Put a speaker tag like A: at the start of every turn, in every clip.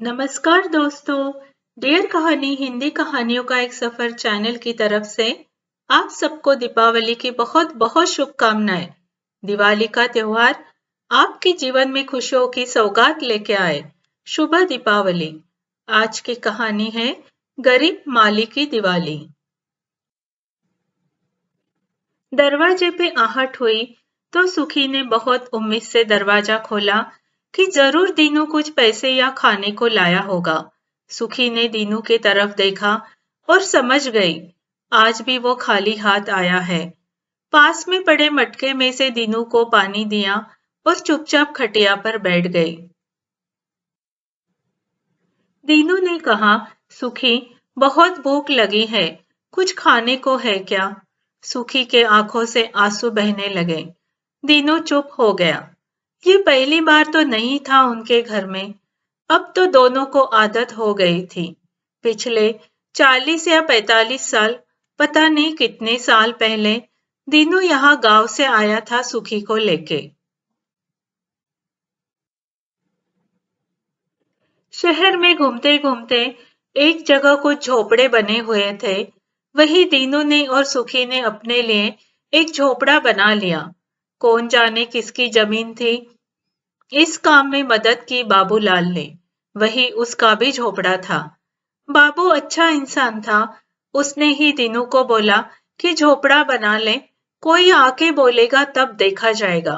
A: नमस्कार दोस्तों। डियर कहानी हिंदी कहानियों का एक सफर चैनल की तरफ से आप सबको दीपावली की बहुत बहुत शुभकामनाएं। दिवाली का त्योहार आपके जीवन में खुशियों की सौगात लेके आए। शुभ दीपावली। आज की कहानी है गरीब माली की दिवाली। दरवाजे पे आहट हुई तो सुखी ने बहुत उम्मीद से दरवाजा खोला कि जरूर दीनू कुछ पैसे या खाने को लाया होगा। सुखी ने दीनू की तरफ देखा और समझ गई आज भी वो खाली हाथ आया है। पास में पड़े मटके में से दीनू को पानी दिया और चुपचाप खटिया पर बैठ गई। दीनू ने कहा, सुखी, बहुत भूख लगी है, कुछ खाने को है क्या? सुखी के आंखों से आंसू बहने लगे। दीनू चुप हो गया। ये पहली बार तो नहीं था उनके घर में। अब तो दोनों को आदत हो गई थी। पिछले 40 या 45 साल, पता नहीं कितने साल पहले, दीनू यहाँ गांव से आया था सुखी को लेके। शहर में घूमते घूमते एक जगह कुछ झोपड़े बने हुए थे। वही दीनू ने और सुखी ने अपने लिए एक झोपड़ा बना लिया। कौन जाने किसकी जमीन थी। इस काम में मदद की बाबूलाल ने। वही उसका भी झोपड़ा था। बाबू अच्छा इंसान था। उसने ही दीनू को बोला कि झोपड़ा बना ले, कोई आके बोलेगा तब देखा जाएगा।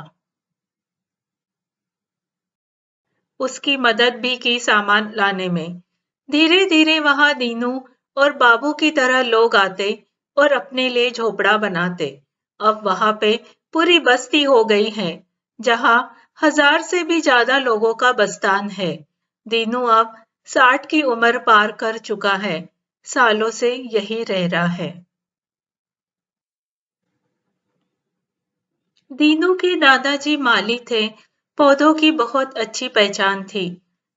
A: उसकी मदद भी की सामान लाने में। धीरे धीरे वहां दीनू और बाबू की तरह लोग आते और अपने लिए झोपड़ा बनाते। अब वहां पे पूरी बस्ती हो गई है, जहां 1000 से भी ज्यादा लोगों का बस्तान है। दीनू अब 60 की उम्र पार कर चुका है। सालों से यही रह रहा है। दीनू के दादाजी माली थे। पौधों की बहुत अच्छी पहचान थी।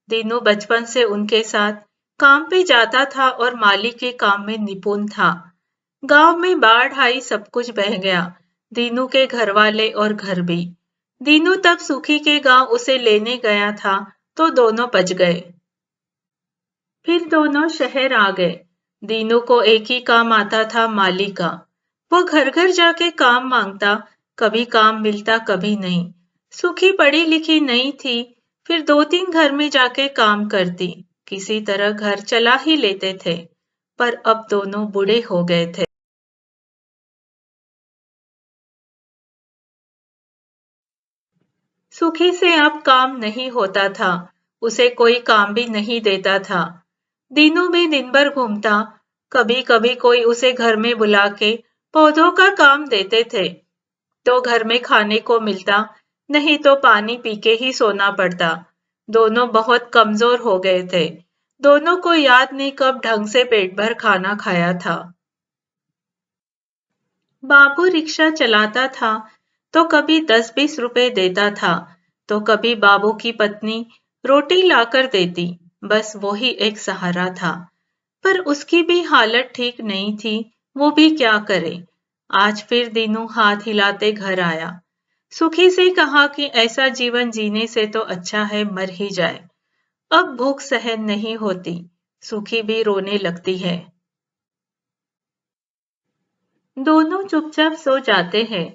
A: दीनू बचपन से उनके साथ काम पे जाता था और माली के काम में निपुण था। गांव में बाढ़ आई, सब कुछ बह गया। दीनू के घर वाले और घर भी। दीनू तब सुखी के गांव उसे लेने गया था तो दोनों बच गए। फिर दोनों शहर आ गए। दीनू को एक ही काम आता था, माली का। वो घर घर जाके काम मांगता, कभी काम मिलता कभी नहीं। सुखी पढ़ी लिखी नहीं थी, फिर 2-3 घर में जाके काम करती। किसी तरह घर चला ही लेते थे। पर अब दोनों बूढ़े हो गए थे। सुखी से अब काम नहीं होता था। उसे कोई काम भी नहीं देता था। दीनू भी दिन भर घूमता। कभी कभी कोई उसे घर में बुला के पौधों का काम देते थे तो घर में खाने को मिलता, नहीं तो पानी पी के ही सोना पड़ता। दोनों बहुत कमजोर हो गए थे। दोनों को याद नहीं कब ढंग से पेट भर खाना खाया था। बाबू रिक्शा चलाता था तो कभी 10-20 रुपए देता था, तो कभी बाबू की पत्नी रोटी लाकर देती। बस वो ही एक सहारा था। पर उसकी भी हालत ठीक नहीं थी। वो भी क्या करे। आज फिर दीनू हाथ हिलाते घर आया। सुखी से कहा कि ऐसा जीवन जीने से तो अच्छा है मर ही जाए। अब भूख सहन नहीं होती। सुखी भी रोने लगती है। दोनों चुपचाप सो जाते हैं।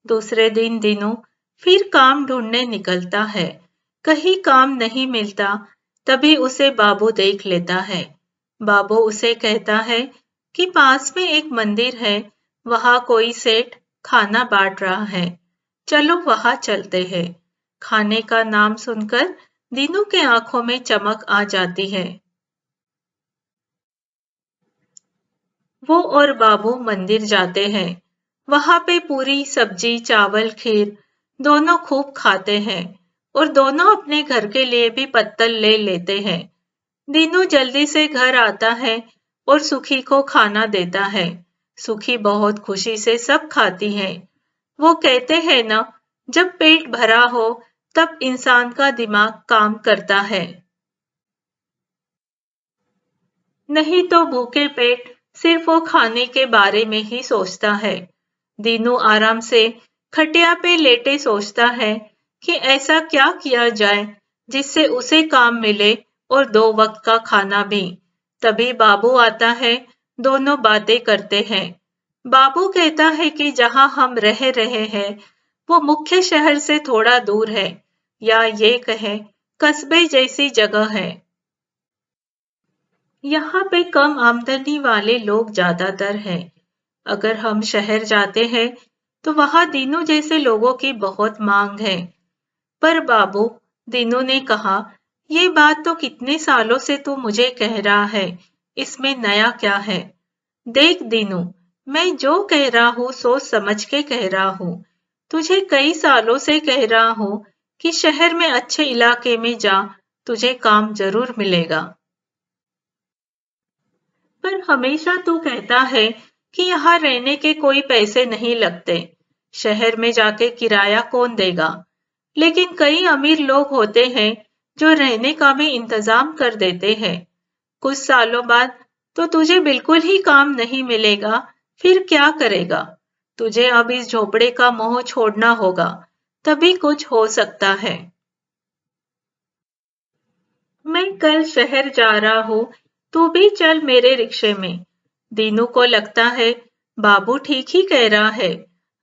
A: दूसरे दिन दीनू फिर काम ढूंढने निकलता है। कहीं काम नहीं मिलता, तभी उसे बाबू देख लेता है। बाबू उसे कहता है कि पास में एक मंदिर है, वहां कोई सेठ खाना बांट रहा है, चलो वहां चलते हैं। खाने का नाम सुनकर दीनू के आंखों में चमक आ जाती है। वो और बाबू मंदिर जाते हैं। वहां पे पूरी सब्जी चावल खीर दोनों खूब खाते हैं और दोनों अपने घर के लिए भी पत्तल ले लेते हैं। दीनू जल्दी से घर आता है और सुखी को खाना देता है। सुखी बहुत खुशी से सब खाती है। वो कहते हैं ना, जब पेट भरा हो तब इंसान का दिमाग काम करता है, नहीं तो भूखे पेट सिर्फ वो खाने के बारे में ही सोचता है। दीनू आराम से खटिया पे लेटे सोचता है कि ऐसा क्या किया जाए जिससे उसे काम मिले और 2 वक्त का खाना भी। तभी बाबू आता है, दोनों बातें करते हैं। बाबू कहता है कि जहां हम रह रहे हैं वो मुख्य शहर से थोड़ा दूर है, या ये कहें कस्बे जैसी जगह है। यहाँ पे कम आमदनी वाले लोग ज्यादातर हैं। अगर हम शहर जाते हैं तो वहाँ दीनू जैसे लोगों की बहुत मांग है। पर बाबू, दीनू ने कहा, ये बात तो कितने सालों से तू मुझे कह रहा है, इसमें नया क्या है? देख दीनू, मैं जो कह रहा हूँ सोच समझ के कह रहा हूँ। तुझे कई सालों से कह रहा हूँ कि शहर में अच्छे इलाके में जा, तुझे काम जरूर मिलेगा। पर हमेशा तू कहता है कि यहाँ रहने के कोई पैसे नहीं लगते। शहर में जाके किराया कौन देगा? लेकिन कई अमीर लोग होते हैं जो रहने का भी इंतजाम कर देते हैं। कुछ सालों बाद तो तुझे बिल्कुल ही काम नहीं मिलेगा, फिर क्या करेगा? तुझे अब इस झोपड़े का मोह छोड़ना होगा, तभी कुछ हो सकता है। मैं कल शहर जा रहा हूँ, तू भी चल मेरे रिक्शे में। दीनू को लगता है बाबू ठीक ही कह रहा है।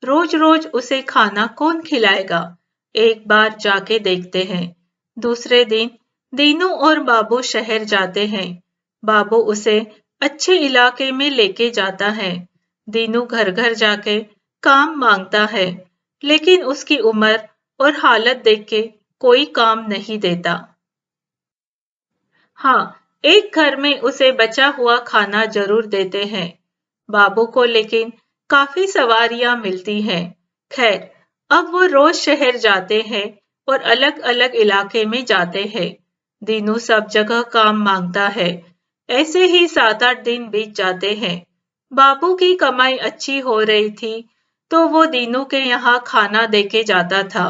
A: रोज रोज उसे खाना कौन खिलाएगा? एक बार जाके देखते हैं। दूसरे दिन दीनू और बाबू शहर जाते हैं। बाबू उसे अच्छे इलाके में लेके जाता है। दीनू घर घर जाके काम मांगता है, लेकिन उसकी उम्र और हालत देख के कोई काम नहीं देता। हाँ, एक घर में उसे बचा हुआ खाना जरूर देते हैं। बाबू को लेकिन काफी सवारियां मिलती हैं। खैर, अब वो रोज शहर जाते हैं और अलग अलग इलाके में जाते हैं। दीनू सब जगह काम मांगता है। ऐसे ही 7-8 दिन बीत जाते हैं। बाबू की कमाई अच्छी हो रही थी, तो वो दीनू के यहाँ खाना देके जाता था।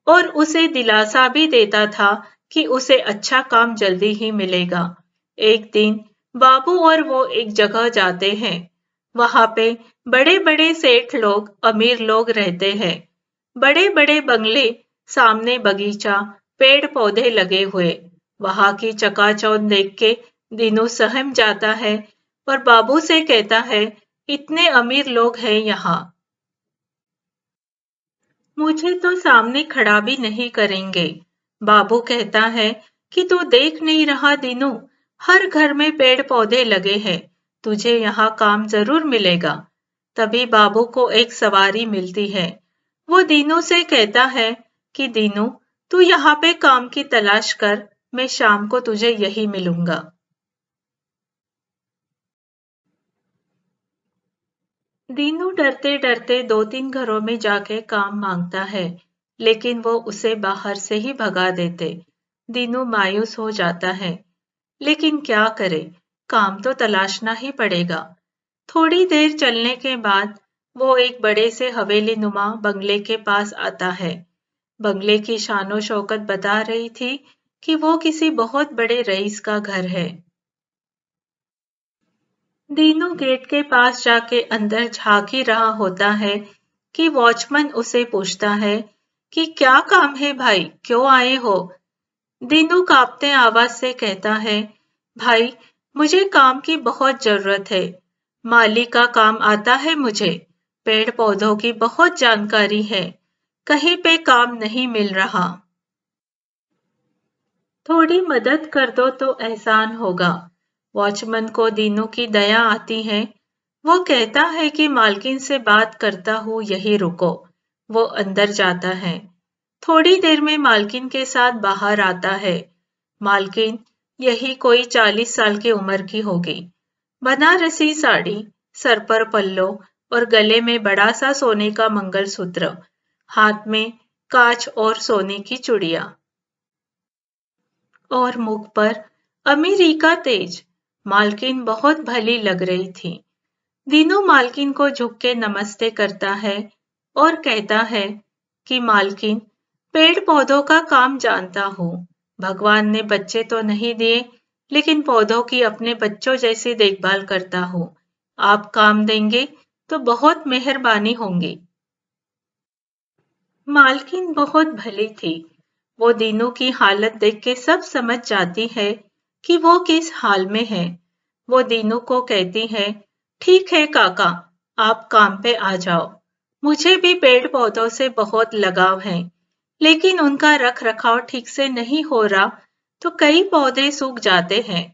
A: और उसे दिलासा भी देता था कि उसे अच्छा काम जल्दी ही मिलेगा। एक दिन बाबू और वो एक जगह जाते हैं। वहां पे बड़े बड़े सेठ लोग, अमीर लोग रहते हैं। बड़े बड़े बंगले, सामने बगीचा, पेड़ पौधे लगे हुए। वहां की चकाचौंध देख के दीनू सहम जाता है और बाबू से कहता है, इतने अमीर लोग हैं यहाँ, मुझे तो सामने खड़ा भी नहीं करेंगे। बाबू कहता है कि तू देख नहीं रहा दीनू, हर घर में पेड़ पौधे लगे हैं, तुझे यहाँ काम जरूर मिलेगा। तभी बाबू को एक सवारी मिलती है। वो दीनू से कहता है कि दीनू, तू यहाँ पे काम की तलाश कर, मैं शाम को तुझे यही मिलूंगा। दीनू डरते डरते 2-3 घरों में जाके काम मांगता है, लेकिन वो उसे बाहर से ही भगा देते। दीनू मायूस हो जाता है, लेकिन क्या करे, काम तो तलाशना ही पड़ेगा। थोड़ी देर चलने के बाद वो एक बड़े से हवेली नुमा बंगले के पास आता है। बंगले की शानो शौकत बता रही थी कि वो किसी बहुत बड़े रईस का घर है। दीनू गेट के पास जाके अंदर झांक ही रहा होता है कि वॉचमैन उसे पूछता है कि क्या काम है भाई, क्यों आए हो? दीनू कांपते आवाज से कहता है, भाई, मुझे काम की बहुत जरूरत है। माली का काम आता है मुझे। पेड़ पौधों की बहुत जानकारी है। कहीं पे काम नहीं मिल रहा। थोड़ी मदद कर दो तो एहसान होगा। वॉचमैन को दीनू की दया आती है। वो कहता है कि मालकिन से बात करता हूँ, यही रुको। वो अंदर जाता है। थोड़ी देर में मालकिन के साथ बाहर आता है। मालकिन यही कोई 40 साल की उम्र की होगी। बनारसी साड़ी, सर पर पल्लो और गले में बड़ा सा सोने का मंगलसूत्र, हाथ में कांच और सोने की चूड़ियां और मुख पर अमीरी का तेज। मालकिन बहुत भली लग रही थी। दीनू मालकिन को झुक के नमस्ते करता है और कहता है कि मालकिन, पेड़ पौधों का काम जानता हूँ। भगवान ने बच्चे तो नहीं दिए, लेकिन पौधों की अपने बच्चों जैसी देखभाल करता हूँ। आप काम देंगे तो बहुत मेहरबानी होंगी। मालकिन बहुत भली थी। वो दीनू की हालत देख के सब समझ जाती है कि वो किस हाल में है। वो दीनू को कहती है, ठीक है काका, आप काम पे आ जाओ। मुझे भी पेड़ पौधों से बहुत लगाव है, लेकिन उनका रख रखाव ठीक से नहीं हो रहा, तो कई पौधे सूख जाते हैं।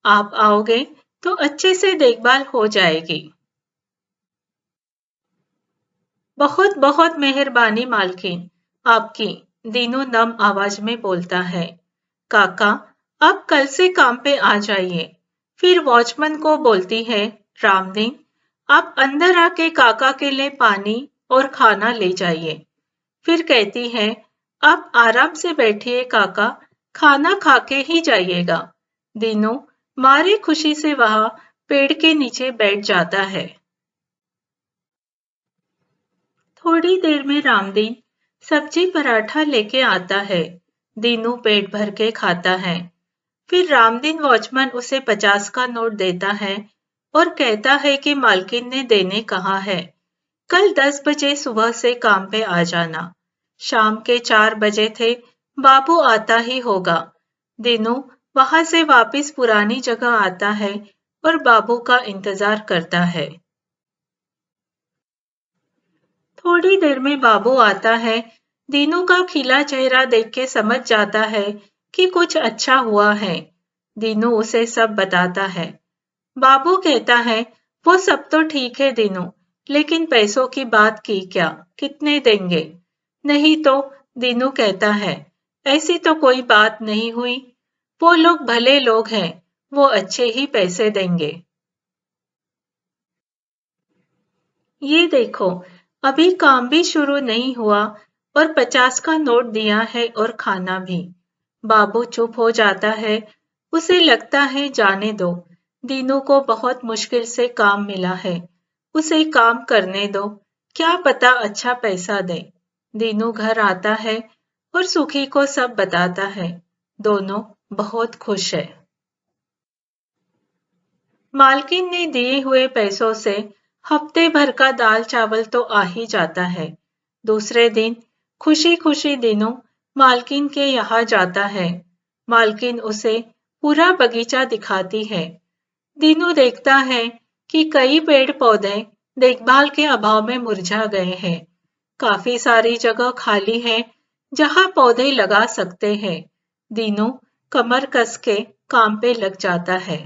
A: आप आओगे तो अच्छे से देखभाल हो जाएगी। बहुत बहुत मेहरबानी मालकिन आपकी, दीनू नम आवाज में बोलता है। काका, आप कल से काम पे आ जाइए। फिर वॉचमैन को बोलती है, रामदीन, आप अंदर आके काका के लिए पानी और खाना ले जाइए। फिर कहती है, आप आराम से बैठिए काका, खाना खा के ही जाइएगा। दीनू मारी खुशी से वहां पेड़ के नीचे बैठ जाता है। थोड़ी देर में रामदीन सब्जी पराठा लेके आता है। दीनू पेट भर के खाता है। फिर रामदीन वॉचमैन उसे 50 का नोट देता है और कहता है कि मालकिन ने देने कहा है। कल 10 बजे सुबह से काम पे आ जाना। शाम के 4 बजे थे, बाबू आता ही होगा। दीनू वहां से वापस पुरानी जगह आता है और बाबू का इंतजार करता है। थोड़ी देर में बाबू आता है। दीनू का खिला चेहरा देख के समझ जाता है कि कुछ अच्छा हुआ है। दीनू उसे सब बताता है। बाबू कहता है, वो सब तो ठीक है दीनू, लेकिन पैसों की बात की क्या, कितने देंगे? नहीं तो, दीनू कहता है, ऐसी तो कोई बात नहीं हुई। वो लोग भले लोग हैं, वो अच्छे ही पैसे देंगे। ये देखो, अभी काम भी शुरू नहीं हुआ और 50 का नोट दिया है और खाना भी। बाबू चुप हो जाता है। उसे लगता है जाने दो। दीनू को बहुत मुश्किल से काम मिला है। उसे काम करने दो। क्या पता अच्छा पैसा दे। दीनू घर आता है और सुखी को सब बताता है। दोनों बहुत खुश है। मालकिन ने दिए हुए पैसों से हफ्ते भर का दाल चावल तो आ ही जाता है। दूसरे दिन खुशी खुशी दिनों मालकिन के यहाँ जाता है। मालकिन उसे पूरा बगीचा दिखाती है। दिनू देखता है कि कई पेड़ पौधे देखभाल के अभाव में मुरझा गए हैं। काफी सारी जगह खाली है जहाँ पौधे लगा सकते हैं। दिनू कमर कस के काम पे लग जाता है।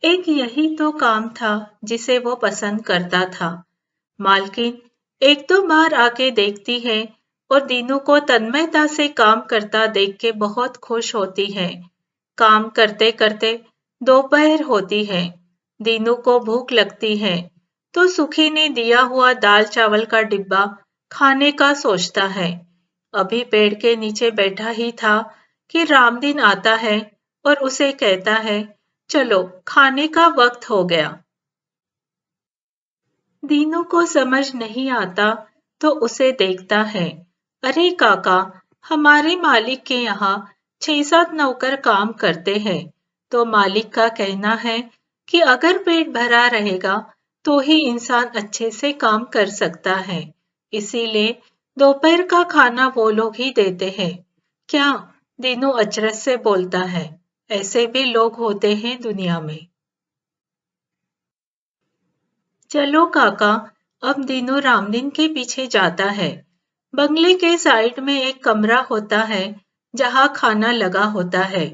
A: एक यही तो काम था जिसे वो पसंद करता था। मालकिन एक दो बार आके देखती है और दीनू को तन्मयता से काम करता देख के बहुत खुश होती है। काम करते करते दोपहर होती है। दीनू को भूख लगती है, तो सुखी ने दिया हुआ दाल चावल का डिब्बा खाने का सोचता है। अभी पेड़ के नीचे बैठा ही था कि रामदीन आता है और उसे कहता है, चलो खाने का वक्त हो गया। दीनू को समझ नहीं आता तो उसे देखता है। अरे काका, हमारे मालिक के यहाँ 6-7 नौकर काम करते हैं, तो मालिक का कहना है कि अगर पेट भरा रहेगा तो ही इंसान अच्छे से काम कर सकता है। इसीलिए दोपहर का खाना वो लोग ही देते हैं। क्या? दीनू अचरज से बोलता है। ऐसे भी लोग होते हैं दुनिया में। चलो काका, अब दीनू रामदीन के पीछे जाता है। बंगले के साइड में एक कमरा होता है जहाँ खाना लगा होता है।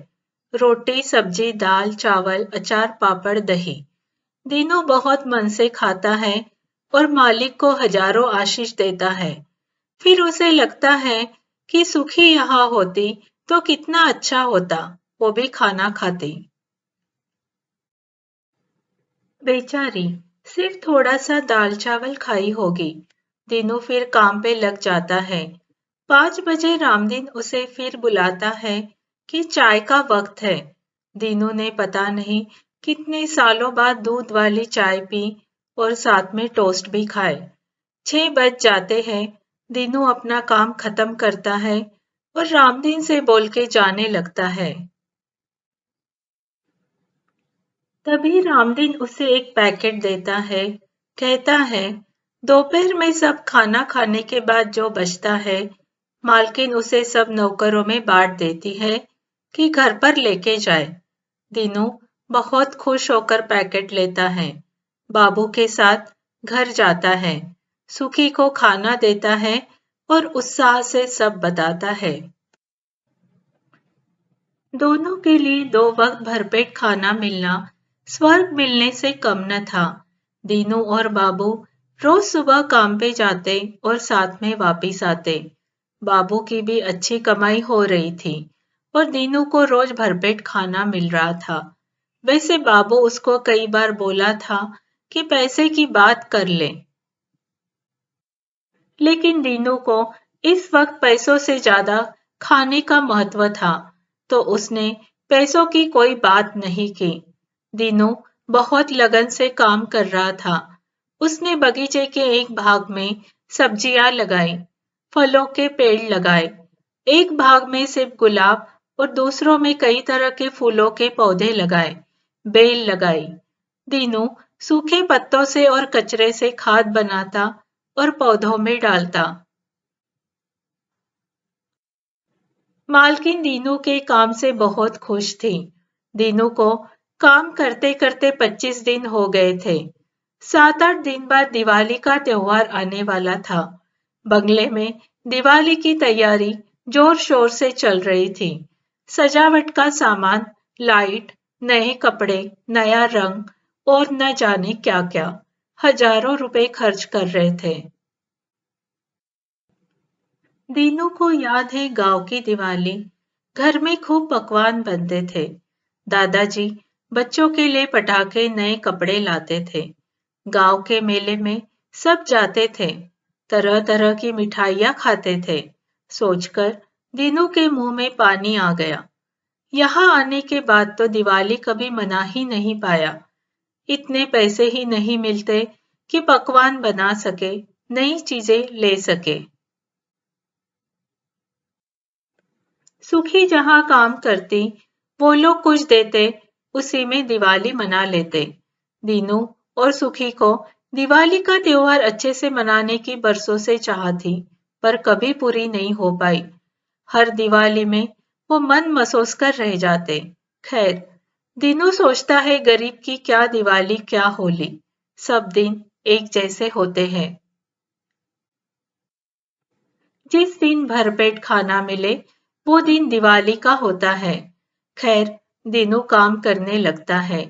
A: रोटी सब्जी दाल चावल अचार पापड़ दही। दीनू बहुत मन से खाता है और मालिक को हजारों आशीष देता है। फिर उसे लगता है कि सुखी यहाँ होती तो कितना अच्छा होता, वो भी खाना खाती। बेचारी सिर्फ थोड़ा सा दाल चावल खाई होगी। दिनू फिर काम पे लग जाता है। 5 बजे रामदीन उसे फिर बुलाता है कि चाय का वक्त है। दीनू ने पता नहीं कितने सालों बाद दूध वाली चाय पी और साथ में टोस्ट भी खाए। 6 बज जाते हैं। दीनू अपना काम खत्म करता है और रामदीन से बोल के जाने लगता है। तभी रामदीन उसे एक पैकेट देता है। कहता है, दोपहर में सब खाना खाने के बाद जो बचता है, मालकिन उसे सब नौकरों में बांट देती है कि घर पर लेके जाए। दीनू बहुत खुश होकर पैकेट लेता है। बाबू के साथ घर जाता है, सुखी को खाना देता है और उत्साह से सब बताता है। दोनों के लिए 2 वक्त भरपेट खाना मिलना स्वर्ग मिलने से कम न था। दीनू और बाबू रोज सुबह काम पे जाते और साथ में वापिस आते। बाबू की भी अच्छी कमाई हो रही थी और दीनू को रोज भरपेट खाना मिल रहा था। वैसे बाबू उसको कई बार बोला था कि पैसे की बात कर ले, लेकिन दीनू को इस वक्त पैसों से ज्यादा खाने का महत्व था, तो उसने पैसों की कोई बात नहीं की। दीनू बहुत लगन से काम कर रहा था। उसने बगीचे के एक भाग में सब्जियां लगाई, फलों के पेड़ लगाए। एक भाग में सिर्फ गुलाब और दूसरों में कई तरह के फूलों के पौधे लगाए, बेल लगाई। दीनू सूखे पत्तों से और कचरे से खाद बनाता और पौधों में डालता। मालकिन दीनू के काम से बहुत खुश थी। दीनू को काम करते करते 25 दिन हो गए थे। 7-8 दिन बाद दिवाली का त्योहार आने वाला था। बंगले में दिवाली की तैयारी जोर शोर से चल रही थी। सजावट का सामान, लाइट, नए कपड़े, नया रंग और न जाने क्या क्या, हजारों रुपए खर्च कर रहे थे। दीनू को याद है गांव की दिवाली। घर में खूब पकवान बनते थे। दादाजी बच्चों के लिए पटाखे, नए कपड़े लाते थे। गांव के मेले में सब जाते थे। तरह तरह की मिठाइयाँ खाते थे। सोचकर दीनू के मुंह में पानी आ गया। यहाँ आने के बाद तो दिवाली कभी मना ही नहीं पाया। इतने पैसे ही नहीं मिलते कि पकवान बना सके, नई चीजें ले सके। सुखी जहाँ काम करती, वो लोग कुछ देते, उसी में दिवाली मना लेते। दीनू और सुखी को दिवाली का त्योहार अच्छे से मनाने की बरसों से चाह थी, पर कभी पूरी नहीं हो पाई। हर दिवाली में वो मन मसोस कर रह जाते। खैर, दीनू सोचता है गरीब की क्या दिवाली क्या होली, सब दिन एक जैसे होते हैं। जिस दिन भरपेट खाना मिले वो दिन दिवाली का होता है। खैर, दीनू काम करने लगता है।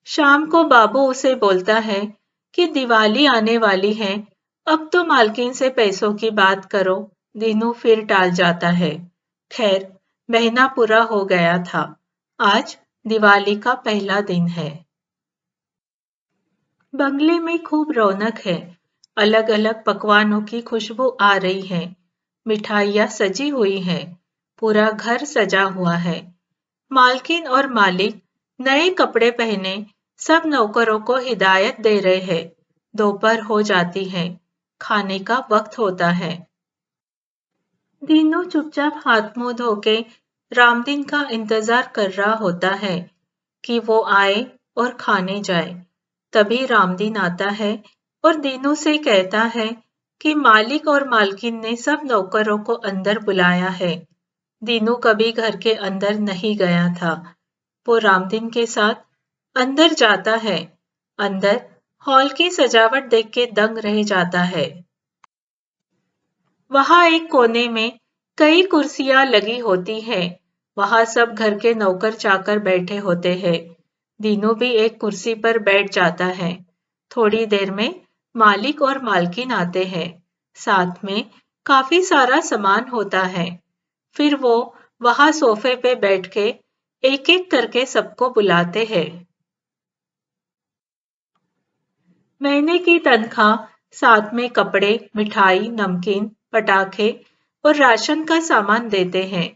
A: शाम को बाबू उसे बोलता है कि दिवाली आने वाली है, अब तो मालकिन से पैसों की बात करो। दीनू फिर टाल जाता है। खैर, महीना पूरा हो गया था। आज दिवाली का पहला दिन है। बंगले में खूब रौनक है। अलग अलग पकवानों की खुशबू आ रही है। मिठाइयाँ सजी हुई हैं। पूरा घर सजा हुआ है। मालकिन और मालिक नए कपड़े पहने सब नौकरों को हिदायत दे रहे हैं। दोपहर हो जाती है। खाने का वक्त होता है। दीनू चुपचाप हाथ मुंह धो के रामदीन का इंतजार कर रहा होता है कि वो आए और खाने जाए। तभी रामदीन आता है और दीनू से कहता है कि मालिक और मालकिन ने सब नौकरों को अंदर बुलाया है। दीनू कभी घर के अंदर नहीं गया था। वो रामदीन के साथ अंदर जाता है। अंदर हॉल की सजावट देख के दंग रह जाता है। वहां एक कोने में कई कुर्सियां लगी होती हैं। वहां सब घर के नौकर चाकर बैठे होते हैं। दीनू भी एक कुर्सी पर बैठ जाता है। थोड़ी देर में मालिक और मालकिन आते हैं। साथ में काफी सारा सामान होता है। फिर वो वहां सोफे पे बैठ के एक एक करके सबको बुलाते हैं। महीने की तनख्वाह, साथ में कपड़े, मिठाई, नमकीन, पटाखे और राशन का सामान देते हैं।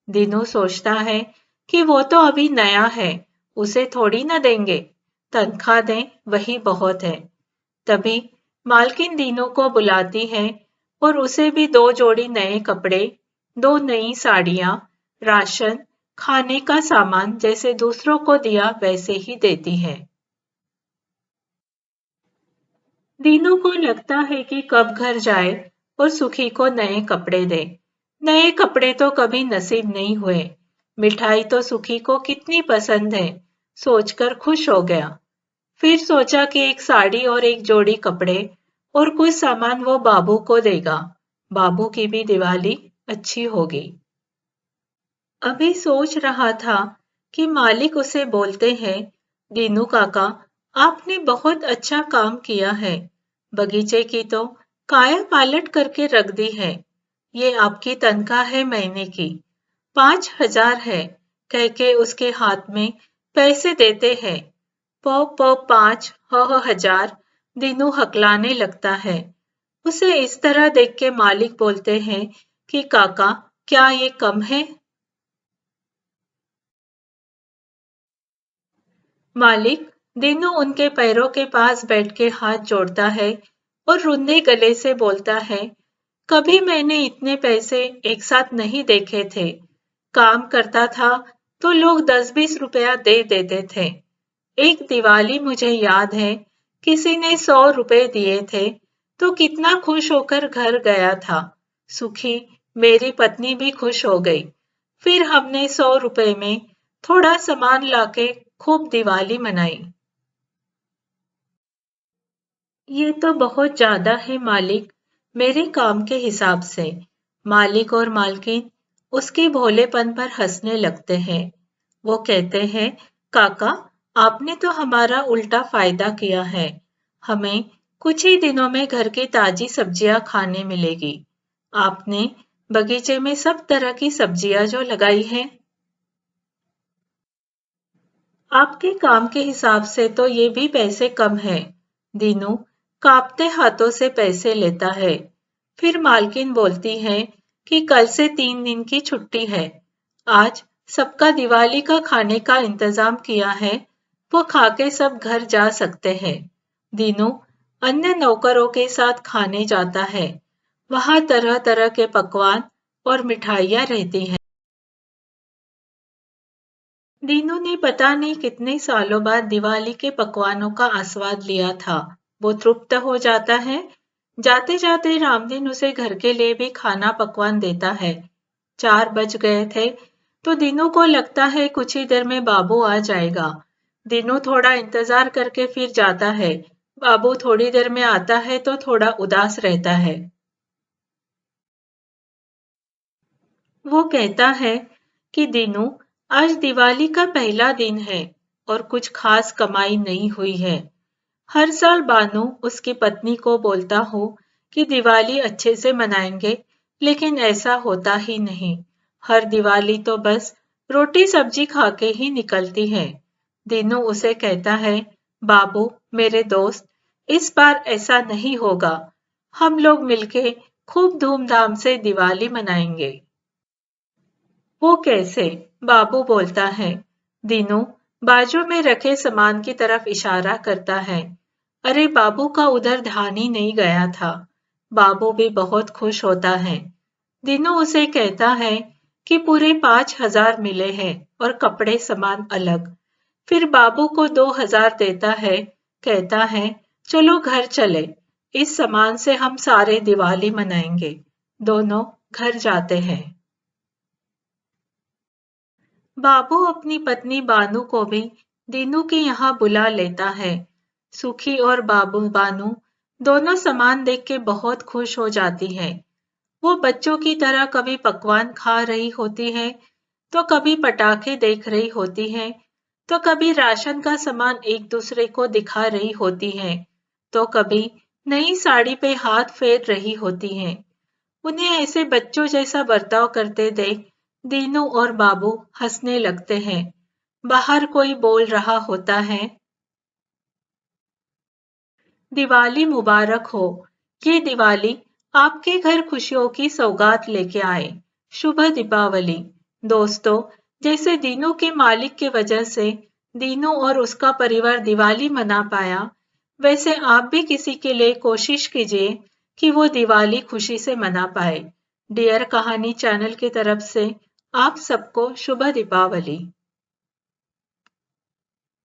A: दीनू सोचता है कि वो तो अभी नया है, उसे थोड़ी न देंगे। तनख्वाह दें वही बहुत है। तभी मालकिन दीनू को बुलाती है और उसे भी 2 जोड़ी नए कपड़े, 2 नई साड़ियाँ, राशन, खाने का सामान जैसे दूसरों को दिया वैसे ही देती है। दीनू को लगता है कि कब घर जाए और सुखी को नए कपड़े दे। नए कपड़े तो कभी नसीब नहीं हुए। मिठाई तो सुखी को कितनी पसंद है, सोचकर खुश हो गया। फिर सोचा कि एक साड़ी और एक जोड़ी कपड़े और कुछ सामान वो बाबू को देगा। बाबू की भी दिवाली अच्छी होगी। अभी सोच रहा था कि मालिक उसे बोलते हैं, दीनू काका, आपने बहुत अच्छा काम किया है। बगीचे की तो काया पालट करके रख दी है। ये आपकी तनख्वाह है महीने की, 5,000 है, कह के उसके हाथ में पैसे देते हैं। पौ पौ 5 ह 1000 दीनू हकलाने लगता है। उसे इस तरह देख के मालिक बोलते हैं कि काका, क्या ये कम है? मालिक दीनू उनके पैरों के पास बैठ के हाथ जोड़ता है और रुंधे गले से बोलता है, कभी मैंने इतने पैसे एक साथ नहीं देखे थे। काम करता था तो लोग 10-20 रुपया दे देते थे। एक दिवाली मुझे याद है, किसी ने 100 रुपए दिए थे तो कितना खुश होकर घर गया था। सुखी, मेरी पत्नी भी खुश हो गई। फिर हमने 100 रुपए में थोड़ा सामान लाके खूब दिवाली मनाई। ये तो बहुत ज्यादा है मालिक, मेरे काम के हिसाब से। मालिक और मालकिन उसके भोलेपन पर हंसने लगते हैं। वो कहते हैं, काका, आपने तो हमारा उल्टा फायदा किया है। हमें कुछ ही दिनों में घर की ताजी सब्जियां खाने मिलेगी। आपने बगीचे में सब तरह की सब्जियां जो लगाई हैं, आपके काम के हिसाब से तो ये भी पैसे कम है। दीनू कांपते हाथों से पैसे लेता है। फिर मालकिन बोलती है कि कल से 3 दिन की छुट्टी है। आज सबका दिवाली का खाने का इंतजाम किया है, वो खा के सब घर जा सकते हैं। दीनू अन्य नौकरों के साथ खाने जाता है। वहां तरह तरह के पकवान और मिठाइयाँ रहती हैं। दीनू ने पता नहीं कितने सालों बाद दिवाली के पकवानों का आस्वाद लिया था। वो तृप्त हो जाता है। जाते जाते रामदीन उसे घर के लिए भी खाना पकवान देता है। 4 बज गए थे तो दीनू को लगता है कुछ ही देर में बाबू आ जाएगा। दीनू थोड़ा इंतजार करके फिर जाता है। बाबू थोड़ी देर में आता है तो थोड़ा उदास रहता है। वो कहता है कि दीनू, आज दिवाली का पहला दिन है और कुछ खास कमाई नहीं हुई है। हर साल बानू उसकी पत्नी को बोलता हो कि दिवाली अच्छे से मनाएंगे, लेकिन ऐसा होता ही नहीं। हर दिवाली तो बस रोटी सब्जी खा के ही निकलती है। दीनू उसे कहता है, बाबू मेरे दोस्त, इस बार ऐसा नहीं होगा। हम लोग मिलके खूब धूमधाम से दिवाली मनाएंगे। वो कैसे? बाबू बोलता है। दीनू बाजू में रखे सामान की तरफ इशारा करता है। अरे बाबू का उधर ध्यान ही नहीं गया था। बाबू भी बहुत खुश होता है। दीनू उसे कहता है कि पूरे 5,000 मिले हैं और कपड़े सामान अलग। फिर बाबू को 2,000 देता है, कहता है, चलो घर चले। इस सामान से हम सारे दिवाली मनाएंगे। दोनों घर जाते हैं। बाबू अपनी पत्नी बानू को भी दीनू के यहाँ बुला लेता है। सुखी और बाबू बानू दोनों सामान देख के बहुत खुश हो जाती हैं। वो बच्चों की तरह कभी पकवान खा रही होती है, तो कभी पटाखे देख रही होती है, तो कभी राशन का सामान एक दूसरे को दिखा रही होती है, तो कभी नई साड़ी पे हाथ फेर रही होती हैं। उन्हें ऐसे बच्चों जैसा बर्ताव करते देख दीनू और बाबू हंसने लगते हैं। बाहर कोई बोल रहा होता है, दिवाली मुबारक हो। ये दिवाली आपके घर खुशियों की सौगात लेके आए। शुभ दीपावली। दोस्तों, जैसे दीनू के मालिक की वजह से दीनू और उसका परिवार दिवाली मना पाया, वैसे आप भी किसी के लिए कोशिश कीजिए कि वो दिवाली खुशी से मना पाए। डियर कहानी चैनल की तरफ से आप सबको शुभ दीपावली।